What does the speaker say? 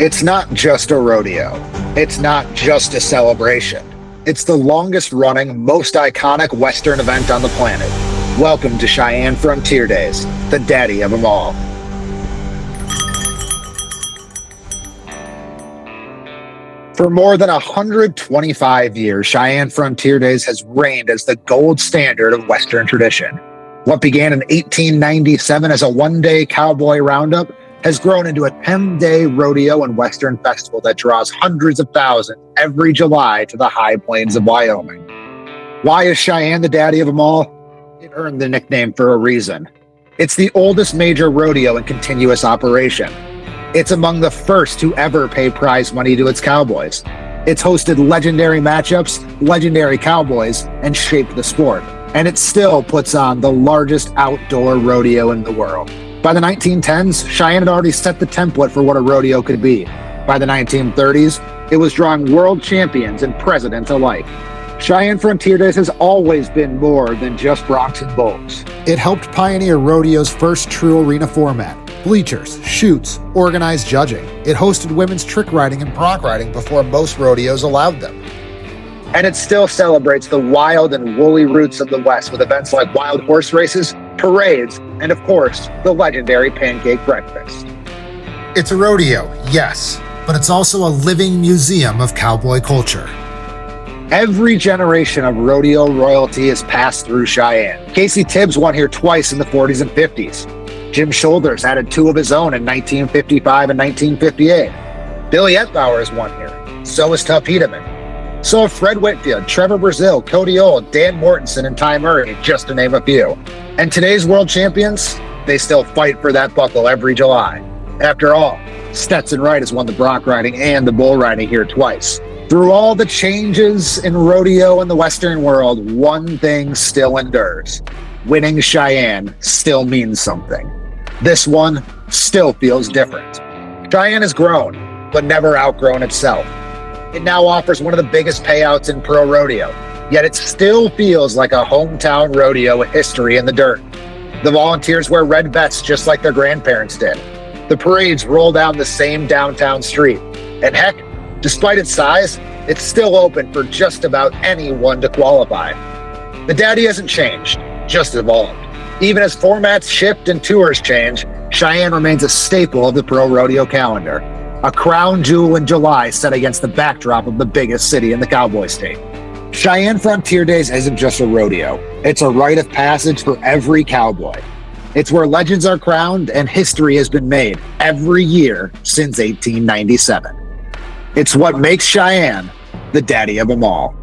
It's not just a rodeo. It's not just a celebration. It's the longest running, most iconic Western event on the planet. Welcome to Cheyenne Frontier Days, the daddy of them all. For more than 125 years, Cheyenne Frontier Days has reigned as the gold standard of Western tradition. What began in 1897 as a one-day cowboy roundup has grown into a 10-day rodeo and Western festival that draws hundreds of thousands every July to the high plains of Wyoming. Why is Cheyenne the daddy of them all? It earned the nickname for a reason. It's the oldest major rodeo in continuous operation. It's among the first to ever pay prize money to its cowboys. It's hosted legendary matchups, legendary cowboys, and shaped the sport. And it still puts on the largest outdoor rodeo in the world. By the 1910s, Cheyenne had already set the template for what a rodeo could be. By the 1930s, it was drawing world champions and presidents alike. Cheyenne Frontier Days has always been more than just broncs and bulls. It helped pioneer rodeo's first true arena format. Bleachers, chutes, organized judging. It hosted women's trick riding and bronc riding before most rodeos allowed them. And it still celebrates the wild and woolly roots of the West with events like wild horse races, parades, and of course, the legendary pancake breakfast. It's a rodeo, yes, but it's also a living museum of cowboy culture. Every generation of rodeo royalty has passed through Cheyenne. Casey Tibbs won here twice in the 40s and 50s. Jim Shoulders added two of his own in 1955 and 1958. Billy Ettbauer has won here. So has Tuff Hedeman. So have Fred Whitfield, Trevor Brazil, Cody Old, Dan Mortensen, and Ty Murray, just to name a few. And today's world champions, they still fight for that buckle every July. After all, Stetson Wright has won the bronc riding and the bull riding here twice. Through all the changes in rodeo in the Western world, one thing still endures. Winning Cheyenne still means something. This one still feels different. Cheyenne has grown, but never outgrown itself. It now offers one of the biggest payouts in pro rodeo, yet it still feels like a hometown rodeo with history in the dirt. The volunteers wear red vests just like their grandparents did. The parades roll down the same downtown street. And heck, despite its size, it's still open for just about anyone to qualify. The daddy hasn't changed, just evolved. Even as formats shift and tours change, Cheyenne remains a staple of the pro rodeo calendar. A crown jewel in July set against the backdrop of the biggest city in the cowboy state. Cheyenne Frontier Days isn't just a rodeo. It's a rite of passage for every cowboy. It's where legends are crowned and history has been made every year since 1897. It's what makes Cheyenne the daddy of them all.